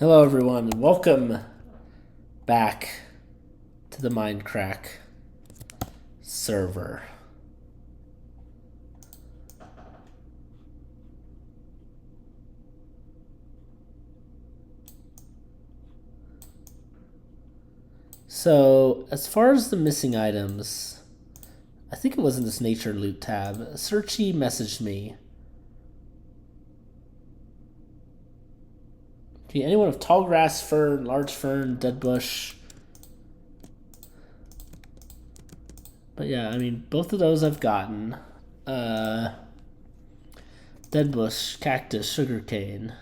Hello everyone, welcome back to the Mindcrack server. So, as far as the missing items, I think it was in this nature loot tab. Searchy messaged me. Okay, anyone with tall grass, fern, large fern, dead bush. But yeah, I mean, both of those I've gotten. Dead bush, cactus, sugarcane.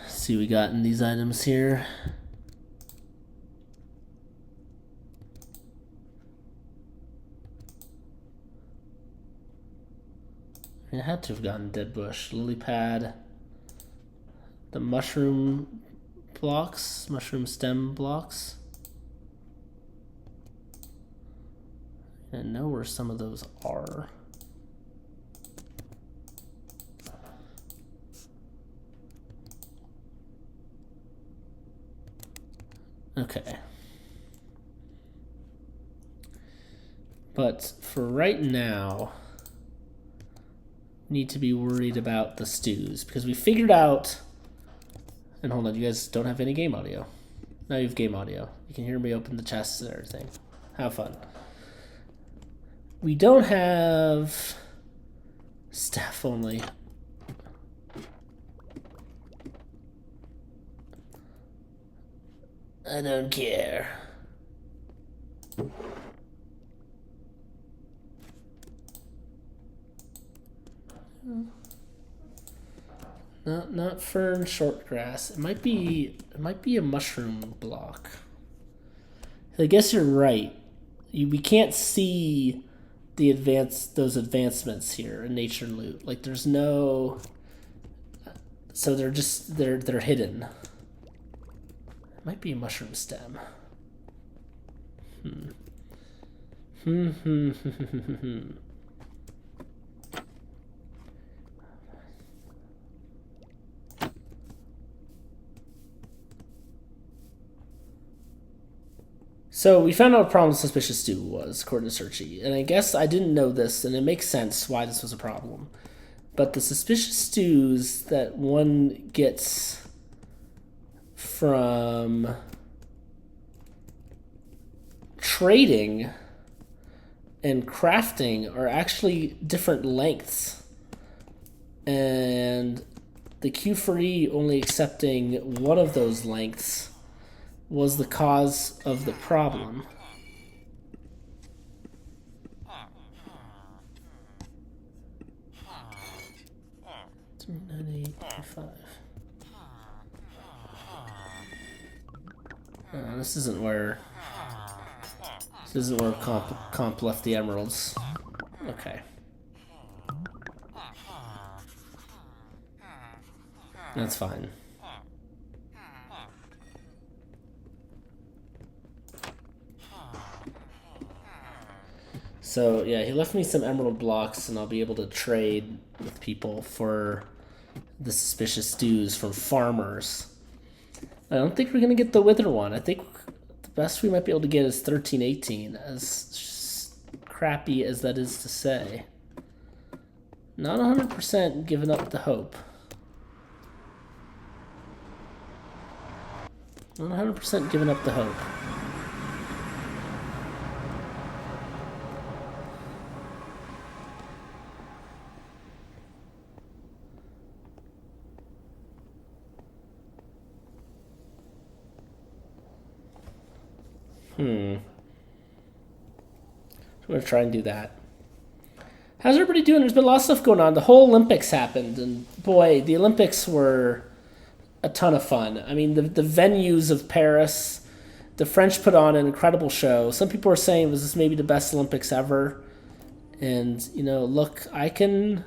See what we got in these items here. I had to have gotten dead bush, lily pad, the mushroom blocks, mushroom stem blocks. I know where some of those are. Okay. But for right now, we need to be worried about the stews because we figured out. And hold on, you guys don't have any game audio. Now you have game audio. You can hear me open the chests and everything. Have fun. We don't have staff only. I don't care. Not fern, short grass. It might be a mushroom block. I guess you're right. We can't see those advancements here in nature loot. Like there's no, so they're hidden. It might be a mushroom stem. So we found out what problem suspicious stew was, according to Searchy. And I guess I didn't know this, and it makes sense why this was a problem. But the suspicious stews that one gets from trading and crafting are actually different lengths. And the Q4E only accepting one of those lengths was the cause of the problem. This isn't where comp left the emeralds. Okay. That's fine. So yeah, he left me some emerald blocks, and I'll be able to trade with people for the suspicious stews from farmers. I don't think we're gonna get the wither one. I think the best we might be able to get is 1318, as crappy as that is to say. Not 100% giving up the hope. Not 100% giving up the hope. I'm gonna try and do that. How's everybody doing? There's been a lot of stuff going on. The whole Olympics happened, and boy, the Olympics were a ton of fun. I mean, the venues of Paris, the French put on an incredible show. Some people are saying was this maybe the best Olympics ever, and look, I can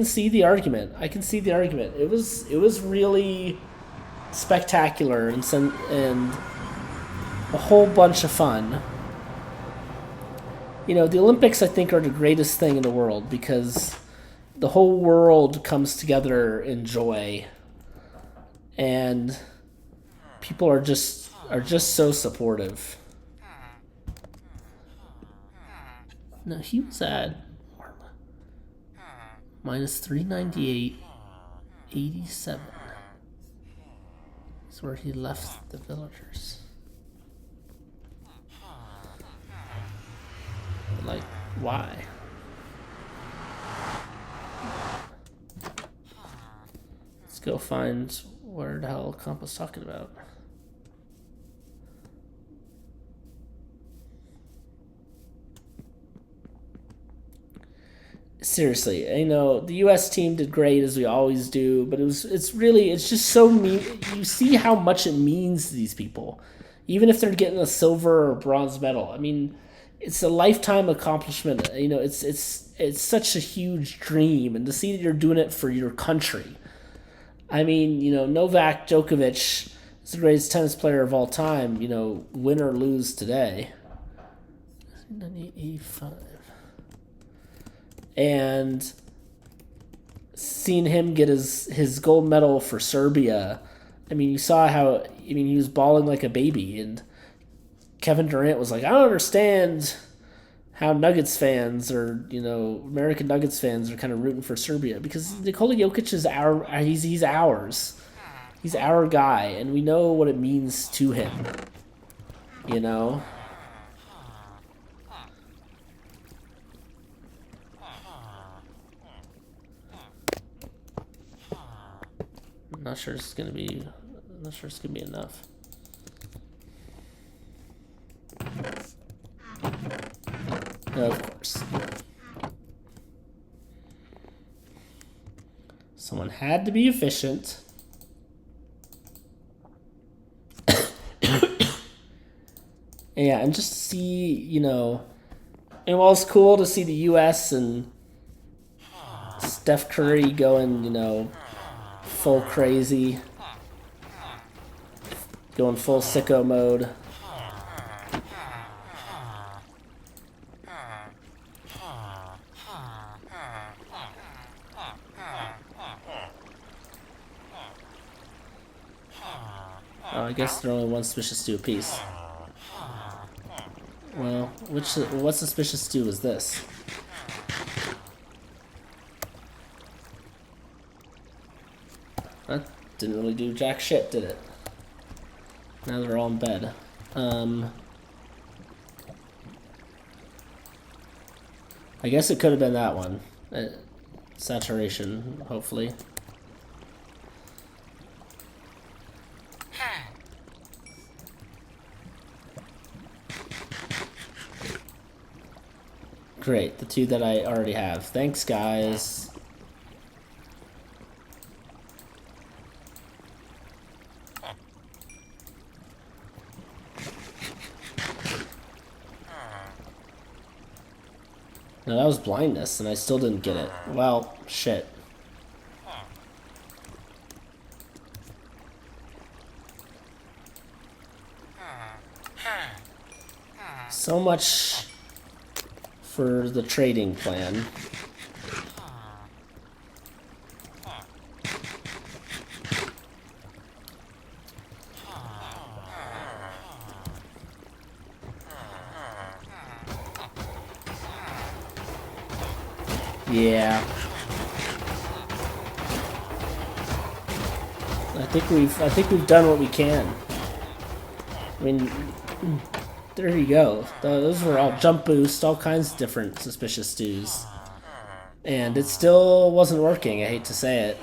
see the argument. It was really spectacular and a whole bunch of fun. the Olympics, I think, are the greatest thing in the world because the whole world comes together in joy, and people are just so supportive. No, he was at minus 398.87. That's where he left the villagers. Like, why? Let's go find where the hell Comp was talking about. Seriously, the U.S. team did great as we always do, but it's just so mean. You see how much it means to these people, even if they're getting a silver or bronze medal. I mean, it's a lifetime accomplishment. It's such a huge dream, and to see that you're doing it for your country. I mean, Novak Djokovic is the greatest tennis player of all time. Win or lose today. 1985. And seeing him get his gold medal for Serbia, I mean, you saw how, he was bawling like a baby, and Kevin Durant was like, I don't understand how Nuggets fans or, American Nuggets fans are kind of rooting for Serbia, because Nikola Jokic is he's ours. He's our guy, and we know what it means to him, I'm not sure it's gonna be enough. Of course. Someone had to be efficient. Yeah, and just to see, and while it's cool to see the U.S. and Steph Curry going, full crazy, going full sicko mode. Oh, I guess they're only one suspicious stew apiece. Well, what suspicious stew is this? That didn't really do jack shit, did it? Now they're all in bed. I guess it could have been that one. Saturation, hopefully. Great, the two that I already have. Thanks, guys. No, that was blindness, and I still didn't get it. Well, shit. So much for the trading plan. Yeah. I think we've done what we can. I mean, there you go. Those were all jump boosts, all kinds of different suspicious stews. And it still wasn't working, I hate to say it.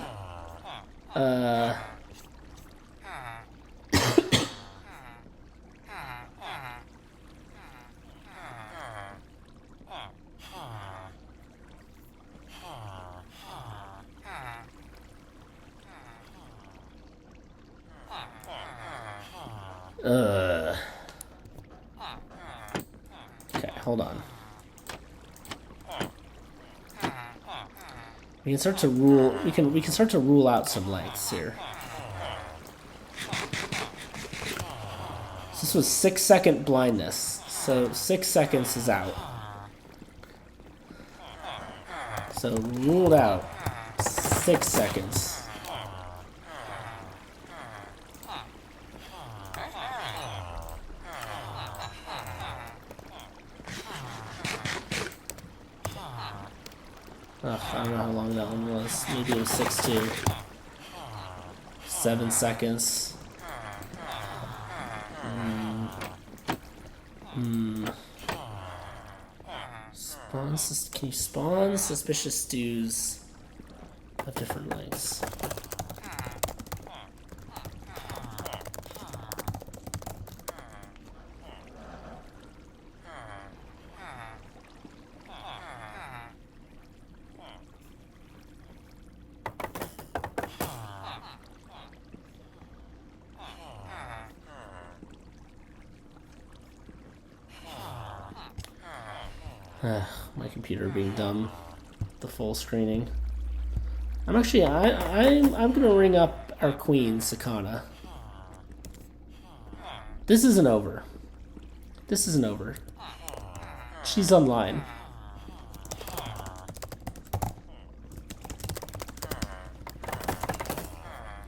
Okay, hold on. We can start to rule. We can start to rule out some lengths here. So this was 6-second blindness. So 6 seconds is out. So ruled out. 6 seconds. Ugh, I don't know how long that one was. Maybe it was 6-2. 7 seconds. Can you spawn suspicious stews of different lengths? My computer being dumb. The full screening. I'm actually I'm gonna ring up our queen, Sakana. This isn't over. This isn't over. She's online.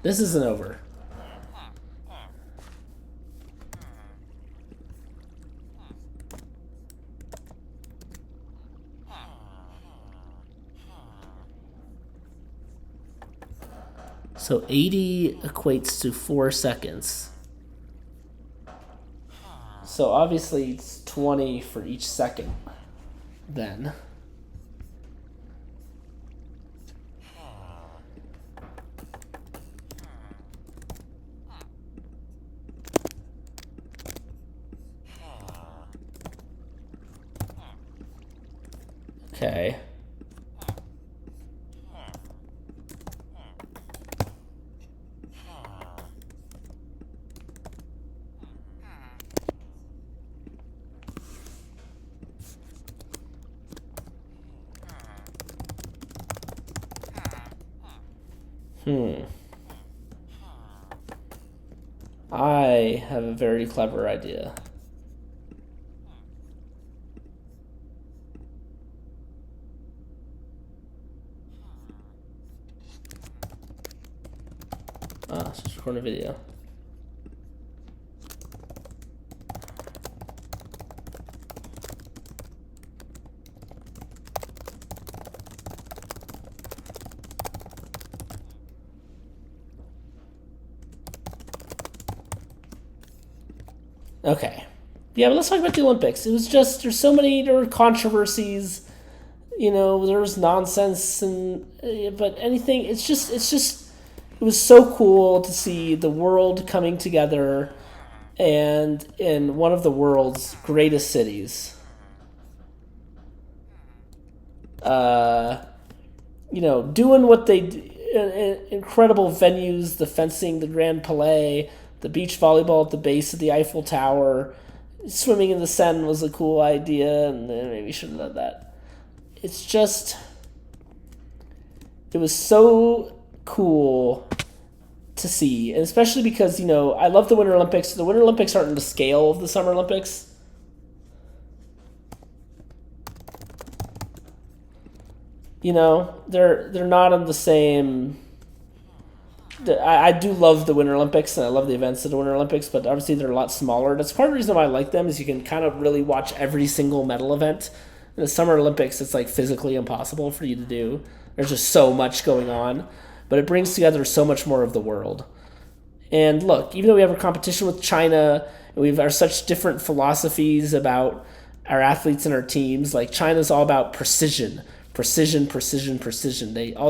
This isn't over. So 80 equates to 4 seconds. So obviously it's 20 for each second then. Okay. I have a very clever idea. It's just recording a video. Okay. Yeah, but let's talk about the Olympics. It was just, there were controversies, there was nonsense, but anything, it was so cool to see the world coming together and in one of the world's greatest cities. Doing what they incredible venues, the fencing, the Grand Palais, the beach volleyball at the base of the Eiffel Tower, swimming in the Seine was a cool idea, and maybe we should have done that. It was so cool to see, and especially because, I love the Winter Olympics. The Winter Olympics aren't in the scale of the Summer Olympics. They're not on the same... I do love the Winter Olympics, and I love the events of the Winter Olympics, but obviously they're a lot smaller. That's part of the reason why I like them, is you can kind of really watch every single medal event. In the Summer Olympics, it's like physically impossible for you to do. There's just so much going on, but it brings together so much more of the world. And look, even though we have a competition with China, and we have such different philosophies about our athletes and our teams, like China's all about precision. All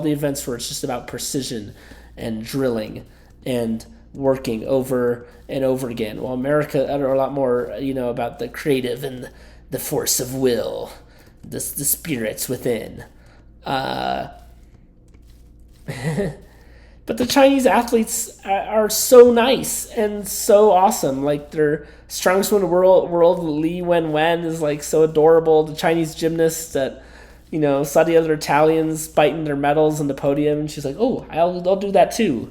the events where it's just about precision and drilling and working over and over again. While America are a lot more, about the creative and the force of will, the spirits within. But the Chinese athletes are so nice and so awesome. Like, their strongest one in the world, Li Wenwen, is like so adorable. The Chinese gymnasts that, saw the other Italians biting their medals on the podium, and she's like, "Oh, I'll do that too."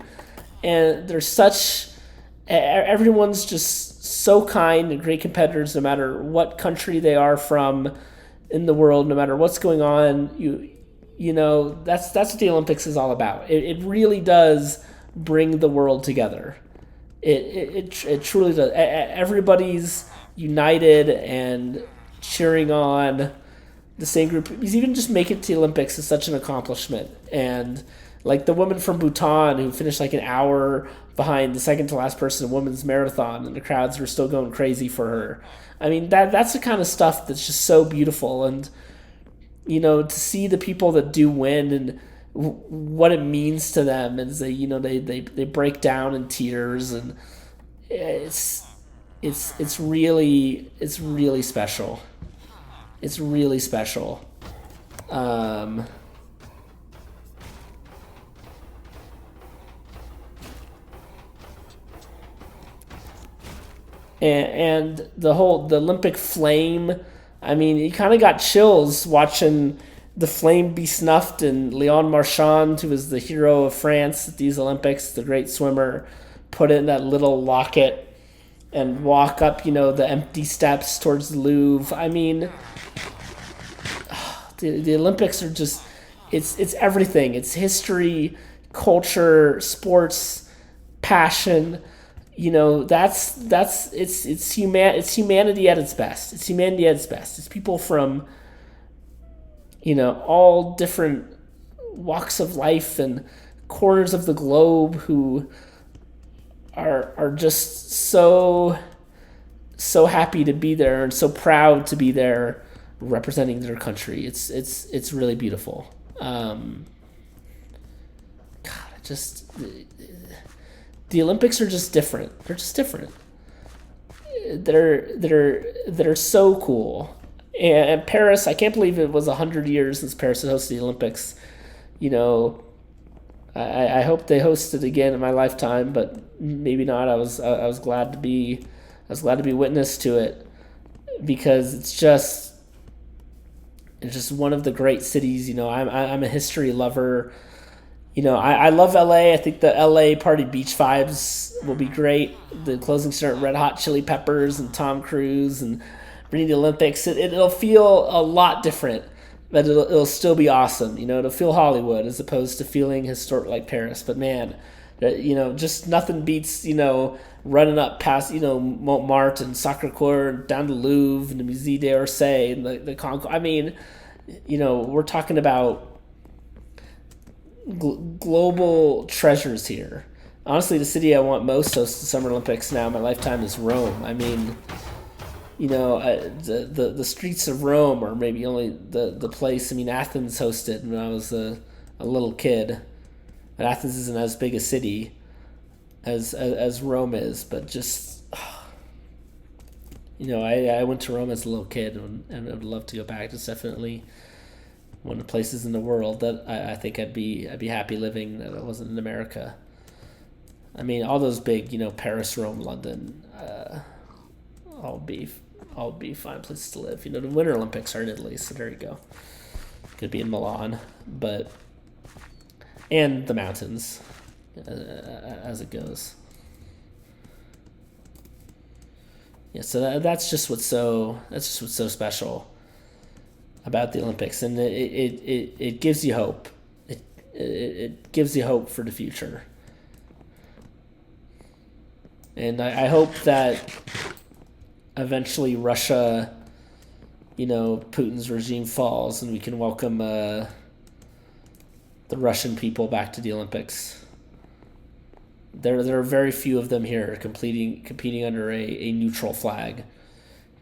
And everyone's just so kind and great competitors, no matter what country they are from in the world, no matter what's going on. that's what the Olympics is all about. It really does bring the world together. It truly does. Everybody's united and cheering on the same group. Because even just making it to the Olympics is such an accomplishment. And like the woman from Bhutan who finished like an hour behind the second to last person in women's marathon, and the crowds were still going crazy for her. I mean, that's the kind of stuff that's just so beautiful. And to see the people that do win and what it means to them, and they break down in tears, and it's really special. It's really special. Um, and the Olympic flame. I mean, you kind of got chills watching the flame be snuffed, and Leon Marchand, who was the hero of France at these Olympics, the great swimmer, put it in that little locket and walk up, the empty steps towards the Louvre. I mean, the Olympics are just it's everything. It's history, culture, sports, passion. It's humanity at its best. It's humanity at its best. It's people from all different walks of life and corners of the globe who are just so happy to be there and so proud to be there representing their country. It's really beautiful. God, the Olympics are just different. They're just different. They're so cool. And Paris, I can't believe it was 100 years since Paris had hosted the Olympics. You know, I hope they host it again in my lifetime, but maybe not. I was glad to be witness to it, because it's just one of the great cities. I'm a history lover. I love LA. I think the LA Party Beach vibes will be great. The closing start Red Hot Chili Peppers and Tom Cruise and bringing the Olympics. It'll feel a lot different, but it'll still be awesome. It'll feel Hollywood as opposed to feeling historic like Paris. But man, just nothing beats running up past Montmartre and Sacré-Cœur and down to Louvre and the Musée d'Orsay and the Concours. I mean, we're talking about global treasures here. Honestly, the city I want most to host the Summer Olympics now in my lifetime is Rome. I mean, the streets of Rome are maybe only the place. I mean, Athens hosted when I was a little kid. And Athens isn't as big a city as Rome is, but just I went to Rome as a little kid, and I would love to go back. It's definitely one of the places in the world that I think I'd be happy living that I wasn't in America. I mean, all those big, Paris, Rome, London, all be fine places to live. The Winter Olympics are in Italy, so there you go. Could be in Milan, and the mountains, as it goes. Yeah, so that's just what's so special about the Olympics, and it gives you hope. It gives you hope for the future, and I hope that eventually Russia, Putin's regime falls, and we can welcome the Russian people back to the Olympics. There are very few of them here competing under a neutral flag,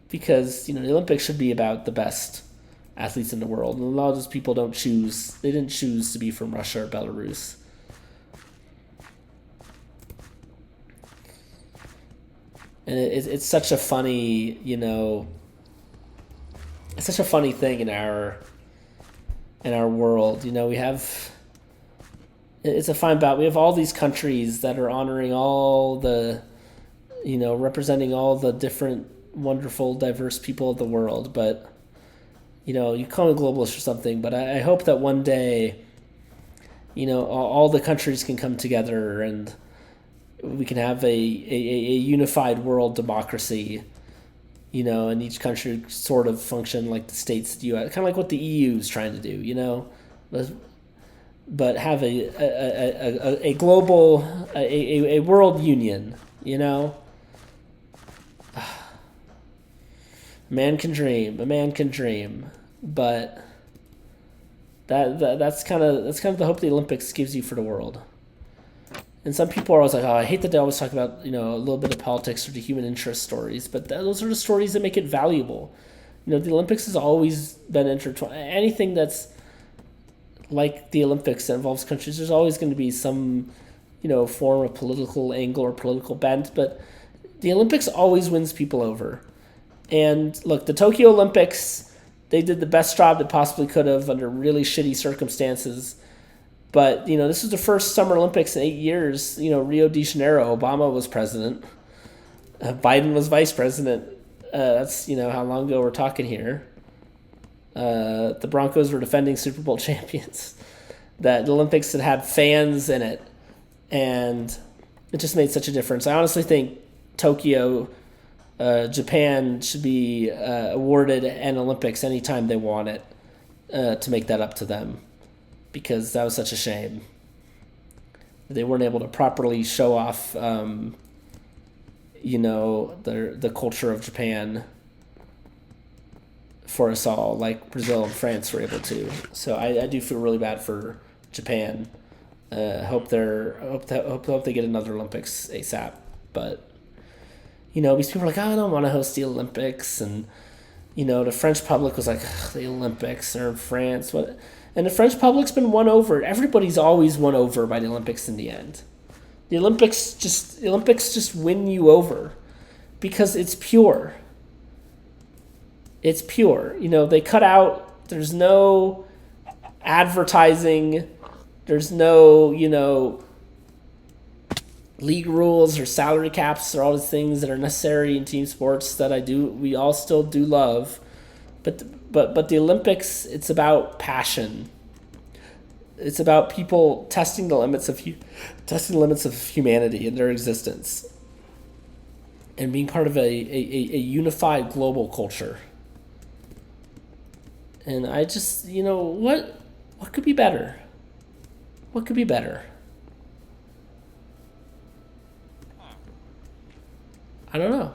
because the Olympics should be about the best athletes in the world, and a lot of those people didn't choose to be from Russia or Belarus. And it's such a funny it's such a funny thing in our world. It's a fine bout. We have all these countries that are honoring all the, representing all the different wonderful, diverse people of the world. But, you call me globalist or something, but I hope that one day, all the countries can come together and we can have a unified world democracy, and each country sort of function like the states, kind of like what the EU is trying to do, but have a global a world union. You know, man can dream. A man can dream, but that's kind of the hope the Olympics gives you for the world. And some people are always like, oh, I hate that they always talk about, a little bit of politics or the human interest stories, but those are the stories that make it valuable. The Olympics has always been intertwined. Anything that's like the Olympics that involves countries, there's always going to be some, form of political angle or political bent, but the Olympics always wins people over. And look, the Tokyo Olympics, they did the best job they possibly could have under really shitty circumstances. But, this was the first Summer Olympics in 8 years. Rio de Janeiro, Obama was president. Biden was vice president. That's, how long ago we're talking here. The Broncos were defending Super Bowl champions. That the Olympics had fans in it. And it just made such a difference. I honestly think Tokyo, Japan should be awarded an Olympics anytime they want it to make that up to them. Because that was such a shame. They weren't able to properly show off, the culture of Japan for us all, like Brazil and France were able to. So I do feel really bad for Japan. Hope they get another Olympics ASAP. But these people are like, oh, I don't want to host the Olympics, and the French public was like, the Olympics are in France. What? And the French public's been won over. Everybody's always won over by the Olympics in the end. The Olympics just win you over because it's pure. It's pure. They cut out, there's no advertising, there's no, league rules or salary caps or all these things that are necessary in team sports that we all still do love. But the Olympics, it's about passion. It's about people testing the limits of humanity and their existence, and being part of a unified global culture. And I just, what could be better? What could be better? I don't know.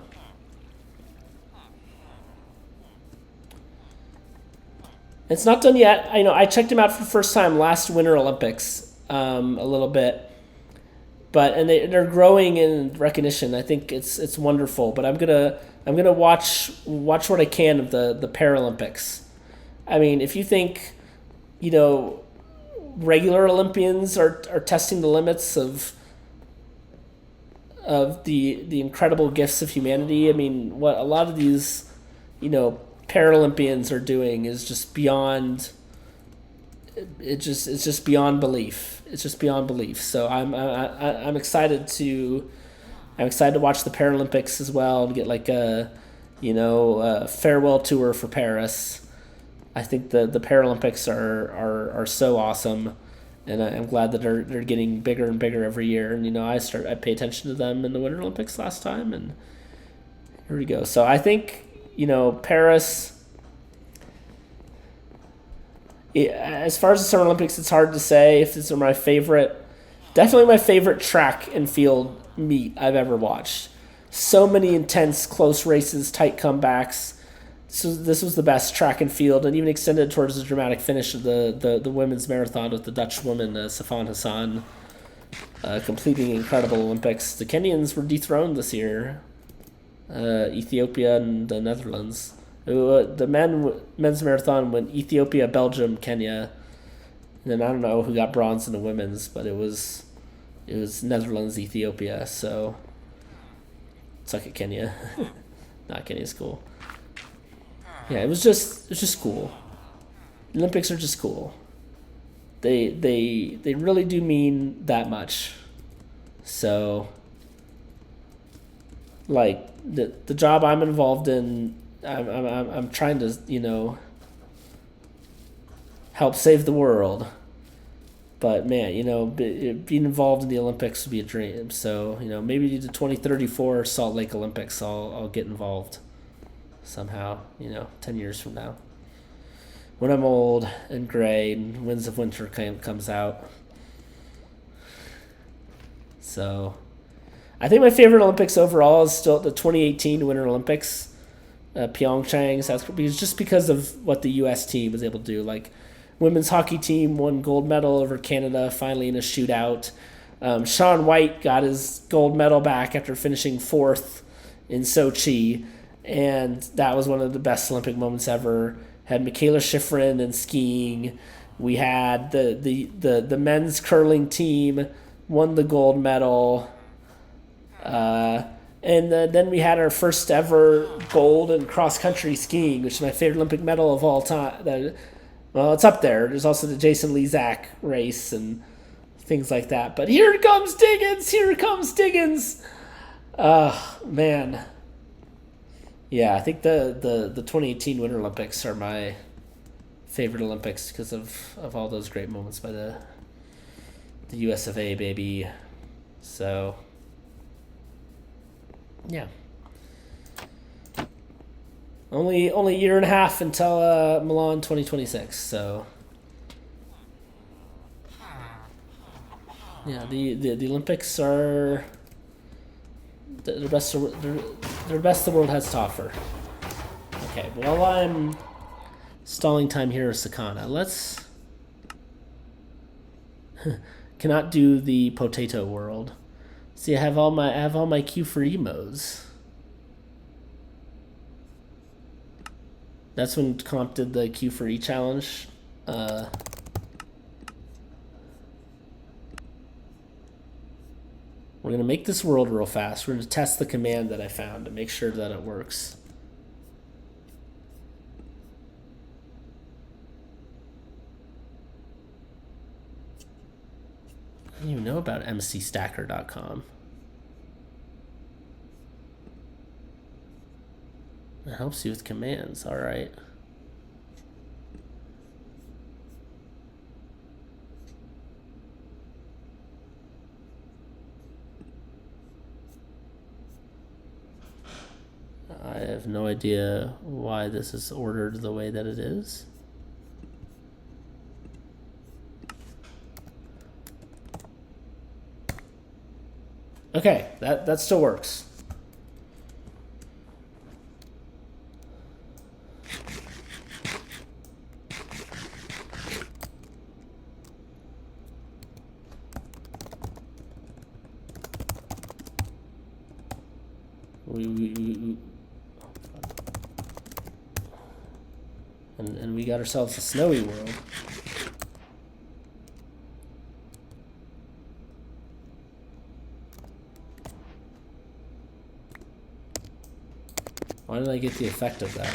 It's not done yet. I checked him out for the first time last Winter Olympics, a little bit, and they're growing in recognition. I think it's wonderful. But I'm gonna watch what I can of the Paralympics. I mean, if you think, regular Olympians are testing the limits of the incredible gifts of humanity. I mean, what a lot of these, Paralympians are doing is just beyond. It's just beyond belief. It's just beyond belief. So I'm excited to watch the Paralympics as well and get like a farewell tour for Paris. I think the Paralympics are so awesome, and I'm glad that they're getting bigger and bigger every year. And I pay attention to them in the Winter Olympics last time, and here we go. So I think. Paris, as far as the Summer Olympics, it's hard to say if these are my favorite. Definitely my favorite track and field meet I've ever watched. So many intense, close races, tight comebacks. So this was the best track and field, and even extended towards the dramatic finish of the women's marathon with the Dutch woman, Sifan Hassan, completing incredible Olympics. The Kenyans were dethroned this year. Ethiopia and the Netherlands. The men's marathon went Ethiopia, Belgium, Kenya. And then I don't know who got bronze in the women's, but it was Netherlands, Ethiopia. So suck at Kenya. Not Kenya's cool. Yeah, it's just cool. The Olympics are just cool. They really do mean that much. So like the job I'm involved in, I'm trying to help save the world. But man, being involved in the Olympics would be a dream. So maybe the 2034 Salt Lake Olympics, I'll get involved somehow. 10 years from now. when I'm old and gray and Winds of Winter comes out. So I think my favorite Olympics overall is still the 2018 Winter Olympics, Pyeongchang, South Korea, just because of what the U.S. team was able to do. Like, women's hockey team won gold medal over Canada finally in a shootout. Shaun White got his gold medal back after finishing fourth in Sochi, and that was one of the best Olympic moments ever. Had Michaela Schifrin in skiing. We had the men's curling team won the gold medal. And then we had our first ever gold in cross country skiing, which is my favorite Olympic medal of all time. Well, it's up there. There's also the Jason Lezak race and things like that. But here comes Diggins! Here comes Diggins! Man. Yeah, I think the 2018 Winter Olympics are my favorite Olympics because of all those great moments by the US of A, baby. So, yeah. Only a year and a half until Milan 2026. So, yeah, the Olympics are the best. They're the best the world has to offer. Okay, while I'm stalling time here, Sakana, let's cannot do the potato world. See, I have all my Q for emos. That's when Comp did the Q for E challenge. We're gonna make this world real fast. We're gonna test the command that I found to make sure that it works. I didn't even know about mcstacker.com. It helps you with commands, all right. I have no idea why this is ordered the way that it is. Okay, that still works. And we got ourselves a snowy world. Why did I get the effect of that?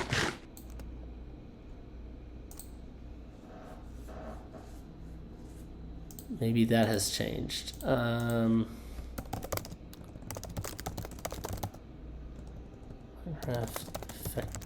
Maybe that has changed. Minecraft effects.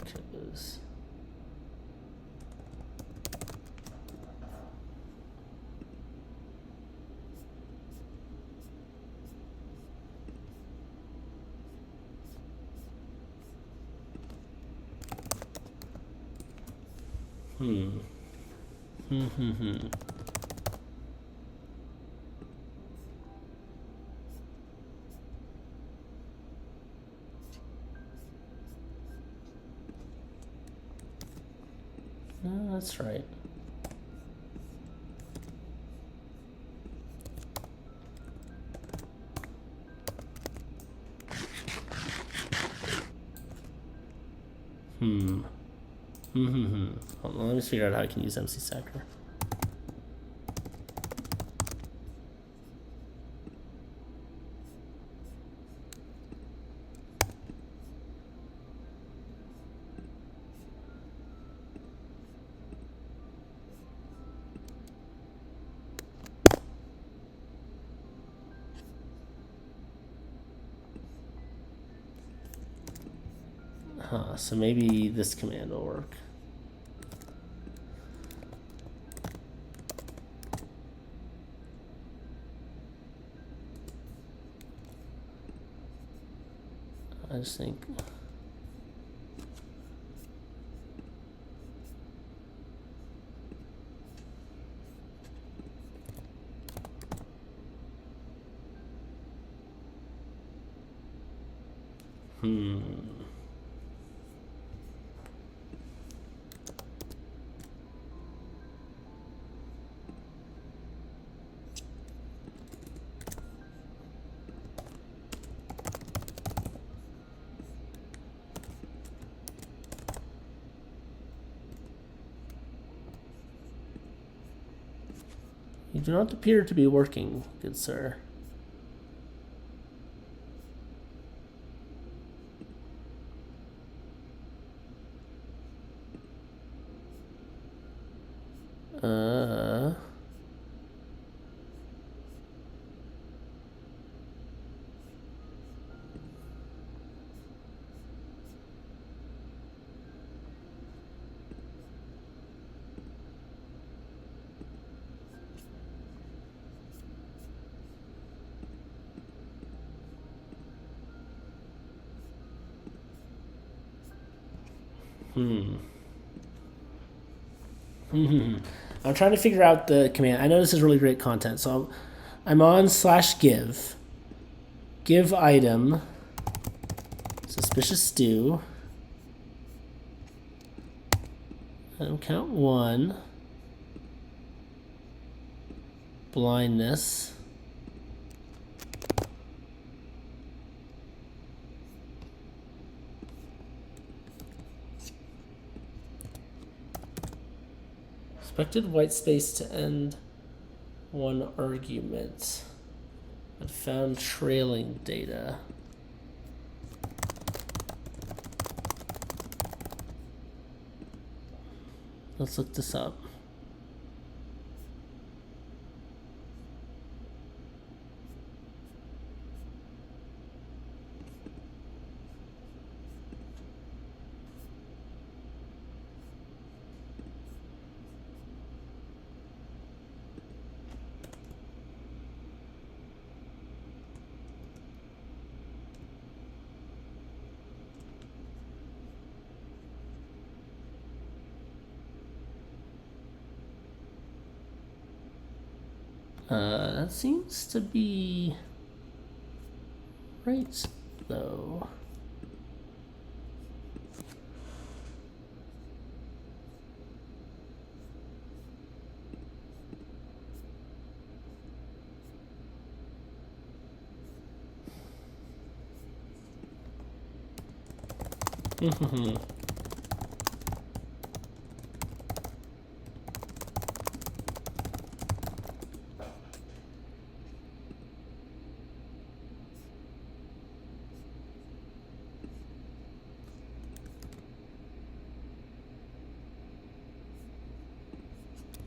No, that's right. Hold on, let me figure out how I can use MC Stacker. So maybe this command will work. I just think... You do not appear to be working, good sir. I'm trying to figure out the command. I know this is really great content, so I'm on /give. Give item. Suspicious stew. Item count 1. Blindness. Expected white space to end one argument. But found trailing data. Let's look this up. That seems to be right, though.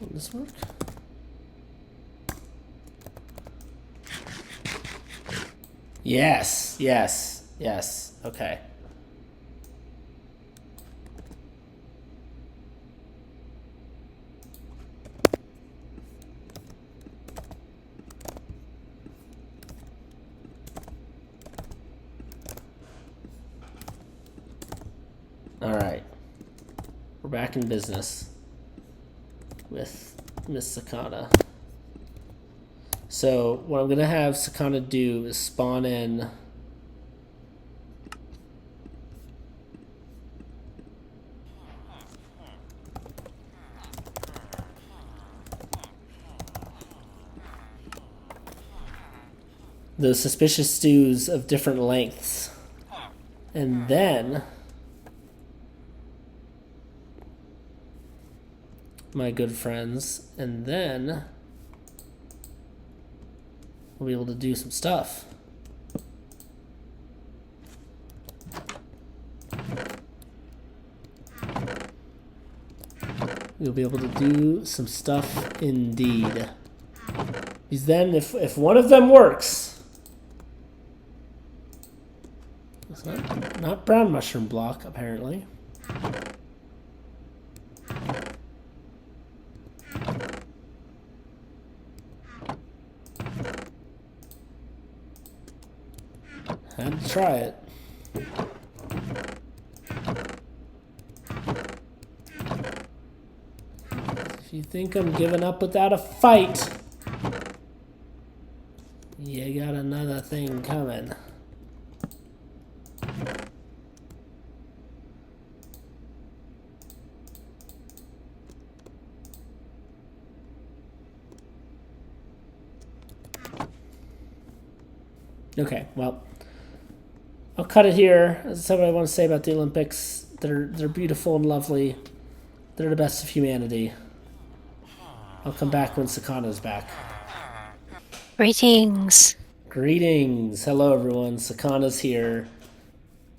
Will this work? Yes, yes, yes. Okay. All right. We're back in business with Miss Sakana. So what I'm going to have Sakana do is spawn in the suspicious stews of different lengths. And then my good friends, and then we'll be able to do some stuff. We'll be able to do some stuff indeed. Because then if one of them works, it's not brown mushroom block apparently. Had to try it. If you think I'm giving up without a fight, you got another thing coming. Okay, well, I'll cut it here. That's what I want to say about the Olympics. They're beautiful and lovely. They're the best of humanity. I'll come back when Sakana's back. Greetings. Greetings, hello everyone. Sakana's here,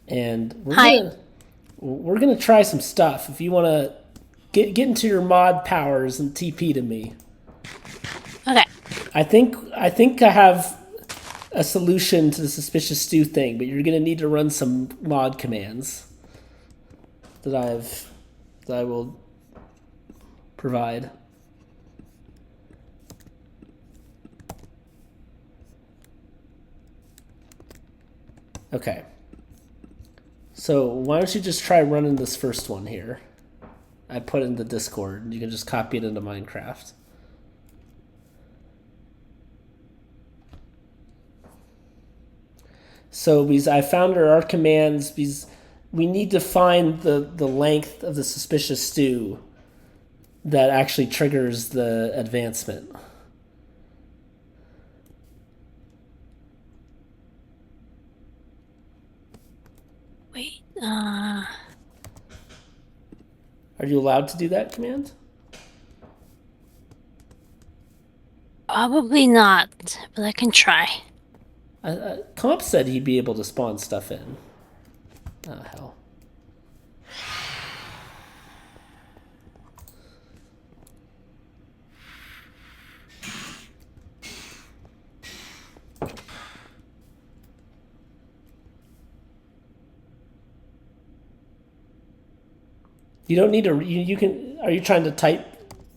and Hi. we're gonna try some stuff. If you want to get into your mod powers and TP to me, Okay. I think I have a solution to the suspicious stew thing, but you're gonna need to run some mod commands that I will provide. Okay. So why don't you just try running this first one here? I put it in the Discord. You can just copy it into Minecraft. So because I found our commands, because we need to find the length of the suspicious stew that actually triggers the advancement. Wait. Are you allowed to do that command? Probably not, but I can try. Comp said he'd be able to spawn stuff in. Oh, hell. You don't need to. You can. Are you trying to type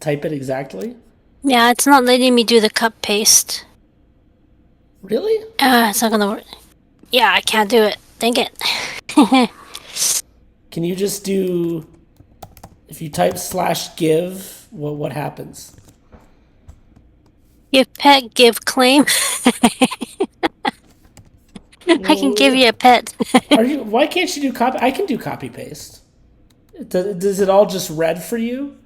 it exactly? Yeah, it's not letting me do the cut paste. Really? It's not gonna work. Yeah, I can't do it. Dang it. Can you just do? If you type /give, what happens? Give pet, give claim. I can give you a pet. Are you? Why can't you do copy? I can do copy paste. Does it all just red for you?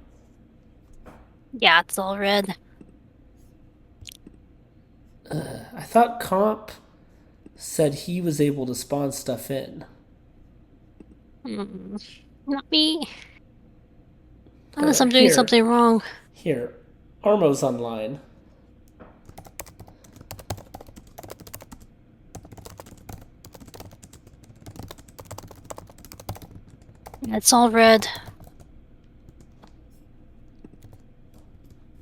Yeah, it's all red. I thought comp said he was able to spawn stuff in. Not me. Unless I'm doing Here, something wrong. here, Armo's online. It's all red.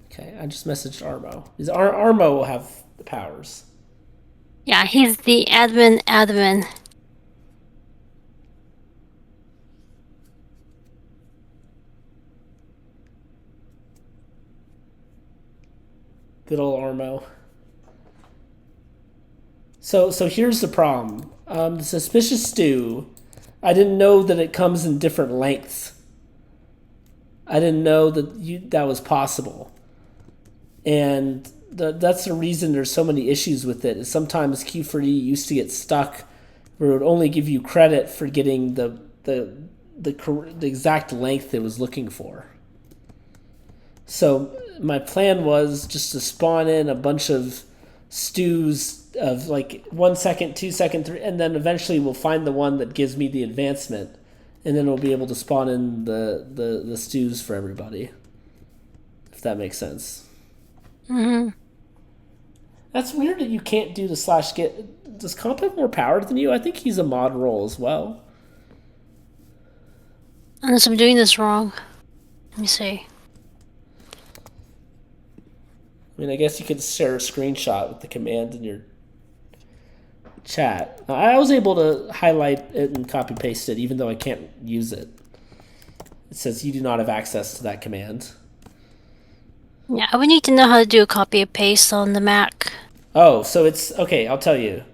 Okay, I just messaged Armo. Armo will have the powers. Yeah, he's the admin. Good old Armo. So here's the problem. The suspicious stew. I didn't know that it comes in different lengths. I didn't know that was possible, and that's the reason there's so many issues with it. Is sometimes Q4E used to get stuck where it would only give you credit for getting the exact length it was looking for. So my plan was just to spawn in a bunch of stews of like 1 second, 2 second, three, and then eventually we'll find the one that gives me the advancement, and then we'll be able to spawn in the stews for everybody. If that makes sense. That's weird that you can't do the /get. Does Comp have more power than you? I think he's a mod role as well. Unless I'm doing this wrong. Let me see. I mean, I guess you could share a screenshot with the command in your chat. I was able to highlight it and copy paste it, even though I can't use it. It says you do not have access to that command. Yeah, I would need to know how to do a copy and paste on the Mac. Oh, so it's okay. I'll tell you.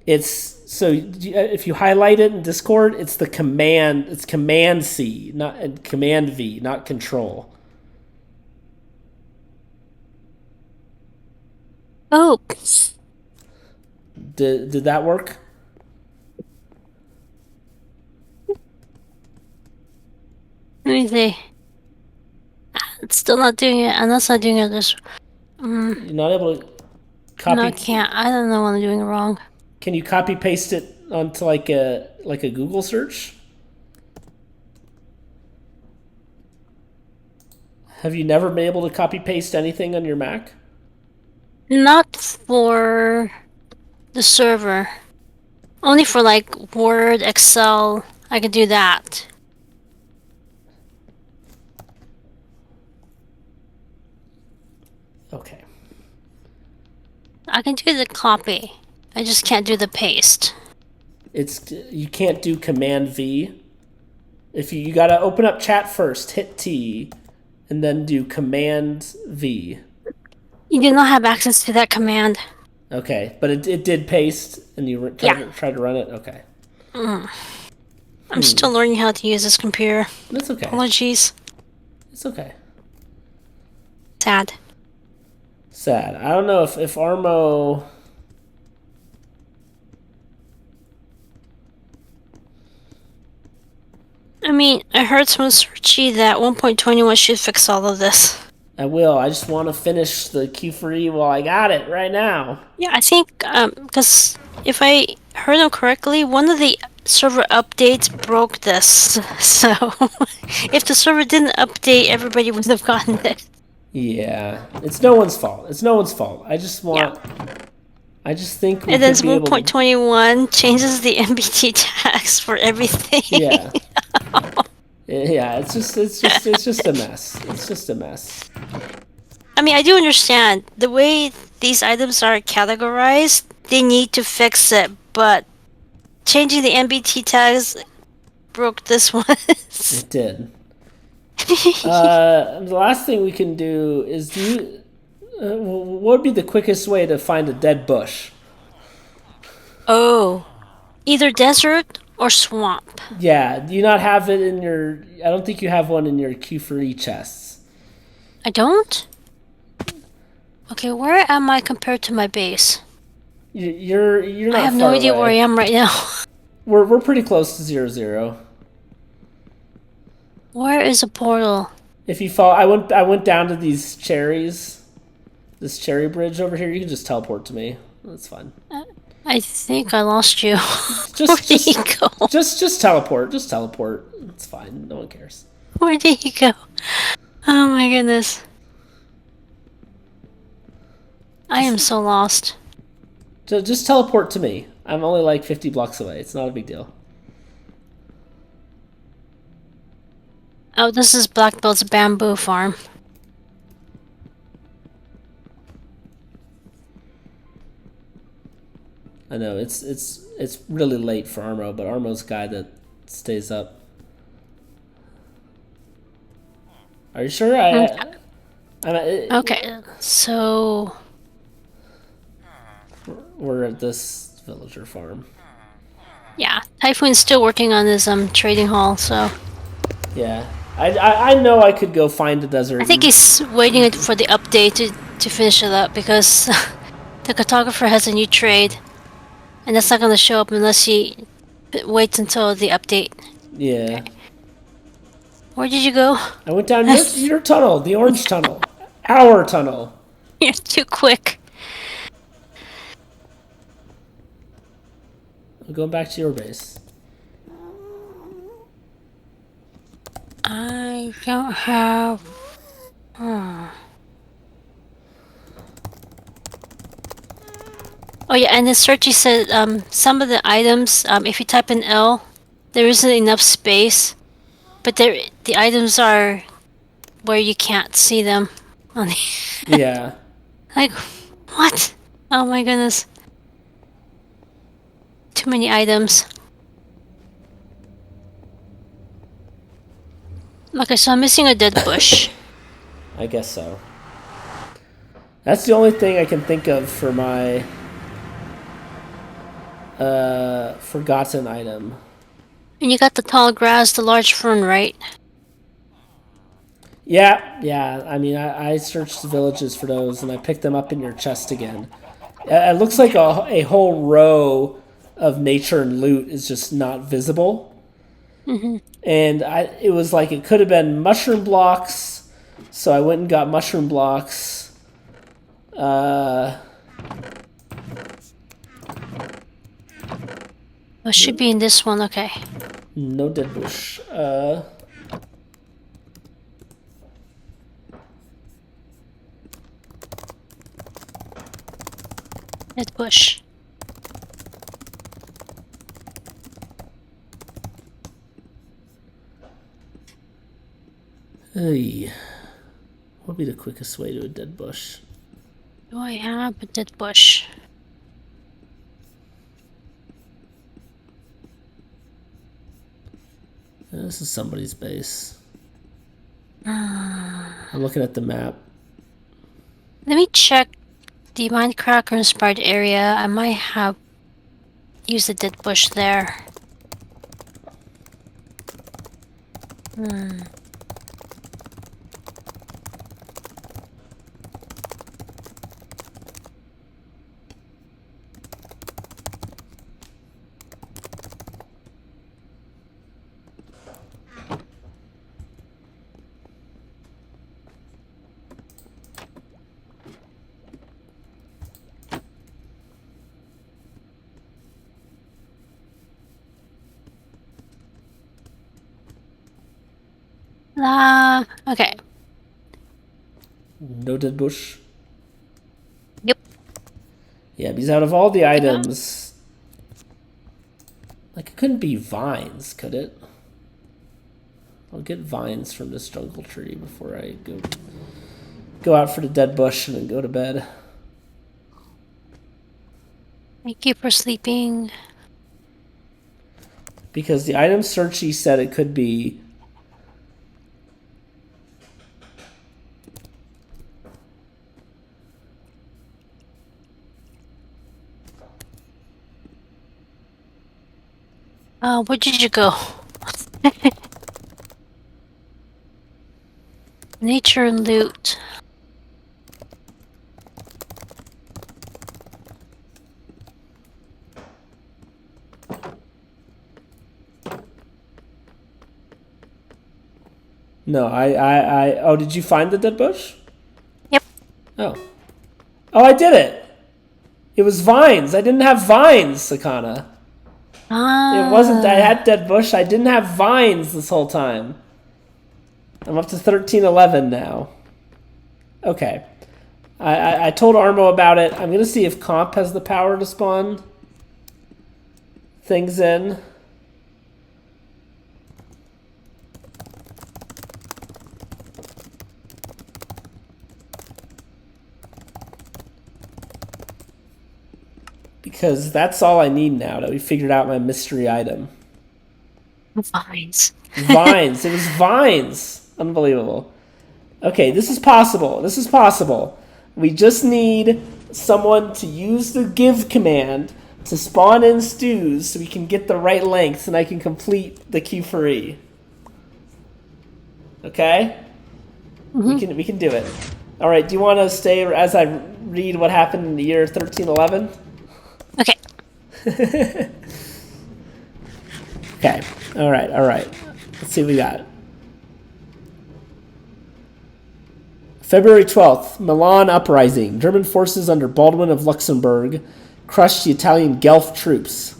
It's so if you highlight it in Discord, it's the command. It's Command C, not Command V, not Control. Oh, Did that work? let me see. It's still not doing it, unless I'm doing it this. You're not able to No, I Copy. can't. I don't know what I'm doing wrong. Can you copy paste it onto like a Google search? Have you never been able to copy paste anything on your Mac? Not for the server. Only for like Word, Excel. I can do that. Okay. I can do the copy. I just can't do the paste. You can't do Command V. If you got to open up chat first, hit T, and then do Command V. You do not have access to that command. Okay, but it did paste, and you tried to run it. Okay, I'm still learning how to use this computer. that's okay. Apologies. It's okay. Sad. Sad. I don't know if Armo. I mean, I heard from Searchy that 1.21 should fix all of this. I will. I just want to finish the Q4E while I got it right now. Yeah, I think, because if I heard him correctly, one of the server updates broke this. So, if the server didn't update, everybody would have gotten it. Yeah, it's no one's fault. It's no one's fault. I just want. Yeah. I just think we And then could be able to. 1.21 changes the MBT tags for everything. Yeah. Yeah, it's just a mess. It's just a mess. I mean, I do understand the way these items are categorized. They need to fix it, but changing the MBT tags broke this one. It did. The last thing we can do is what would be the quickest way to find a dead bush? Oh, either desert or swamp. Yeah, do you not have it in your? I don't think you have one in your Q4E chests. I don't? Okay, where am I compared to my base? You're not. I have no idea where I am right now. We're pretty close to 0-0. Where is a portal? If you fall, I went down to these cherries, this cherry bridge over here. You can just teleport to me. That's fine. I think I lost you. Just Where did he go? Just teleport. Just teleport. It's fine. No one cares. Where did he go? Oh my goodness. I am so lost. Just teleport to me. I'm only like 50 blocks away. It's not a big deal. Oh, this is Black Belt's bamboo farm. I know it's really late for Armo, but Armo's a guy that stays up. Are you sure? Okay, so we're at this villager farm. yeah, Typhoon's still working on his trading hall, so Yeah, I know I could go find a desert. I think he's waiting for the update to finish it up because the cartographer has a new trade, and that's not going to show up unless he waits until the update. Yeah. Okay. Where did you go? I went down your tunnel, the orange tunnel, our tunnel. You're too quick. I'm going back to your base. I don't have. Oh yeah, and the searchy said some of the items, if you type in L, there isn't enough space, but the items are where you can't see them. On the Yeah. like, what? Oh my goodness. Too many items. Okay, so I'm missing a dead bush. I guess so. That's the only thing I can think of for my forgotten item. And you got the tall grass, the large fern, right? Yeah. I mean, I searched the villages for those, and I picked them up in your chest again. It looks like a whole row of nature and loot is just not visible. Mm-hmm. And it was like it could have been mushroom blocks, so I went and got mushroom blocks. Oh, it should be in this one. Okay. No dead bush. Dead bush. Hey. What would be the quickest way to a dead bush? Do I have a dead bush? This is somebody's base. I'm looking at the map. Let me check the Mindcrack inspired area. I might have used a dead bush there. Okay. No dead bush. Yep. Yeah, because out of all the items, like it couldn't be vines, could it? I'll get vines from this jungle tree before I go out for the dead bush and then go to bed. Thank you for sleeping. Because the item searchy said it could be Where did you go? Nature and loot. No, oh, did you find the dead bush? Yep. Oh, I did it. It was vines. I didn't have vines, Sakana. It wasn't. I had dead bush. I didn't have vines this whole time. I'm up to 1311 now. Okay. I told Armo about it. I'm gonna see if Comp has the power to spawn things in. Because that's all I need now that we figured out my mystery item. Vines. Vines. It was vines. Unbelievable. Okay, this is possible. This is possible. We just need someone to use the give command to spawn in stews so we can get the right lengths and I can complete the Q4E. Okay? Mm-hmm. We can do it. All right, do you want to stay as I read what happened in the year 1311? Okay. Okay. All right. Let's see what we got. February 12th, Milan uprising. German forces under Baldwin of Luxembourg crushed the Italian Guelph troops.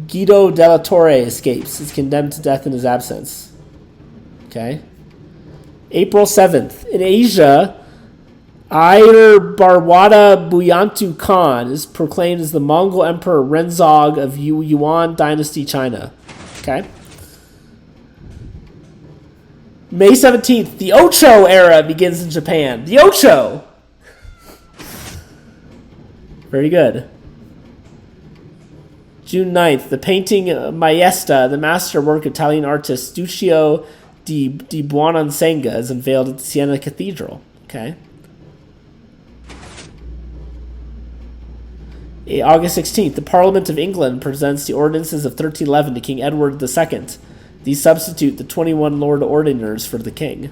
Guido della Torre escapes. Is condemned to death in his absence. Okay. April 7th. In Asia, Ayur Barwada Buyantu Khan is proclaimed as the Mongol Emperor Renzog of Yuan Dynasty, China. Okay. May 17th, the Ocho era begins in Japan. The Ocho! Very good. June 9th, the painting Maesta, the masterwork of Italian artist Duccio di Buonansenga, is unveiled at the Siena Cathedral. Okay. August 16th, the Parliament of England presents the ordinances of 1311 to King Edward II. These substitute the 21 Lord Ordiners for the King.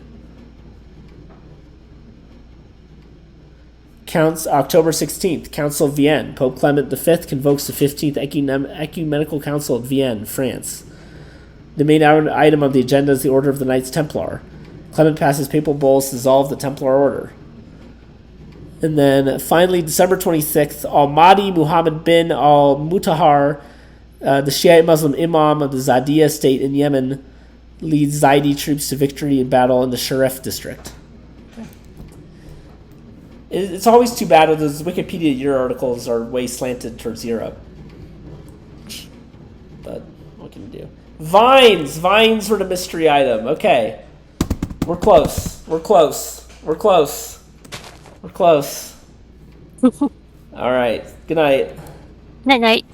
October 16th, Council of Vienne. Pope Clement V convokes the 15th Ecumenical Council at Vienne, France. The main item on the agenda is the Order of the Knights Templar. Clement passes papal bulls to dissolve the Templar Order. And then finally, December 26th, Al-Mahdi Muhammad bin al-Mutahar, the Shiite Muslim imam of the Zadia state in Yemen, leads Zaidi troops to victory in battle in the Sharif district. It's always too bad when those Wikipedia year articles are way slanted towards Europe. But what can you do? Vines! Vines were the mystery item. Okay. We're close. We're close. We're close. We're close. All right. Good night. Night night.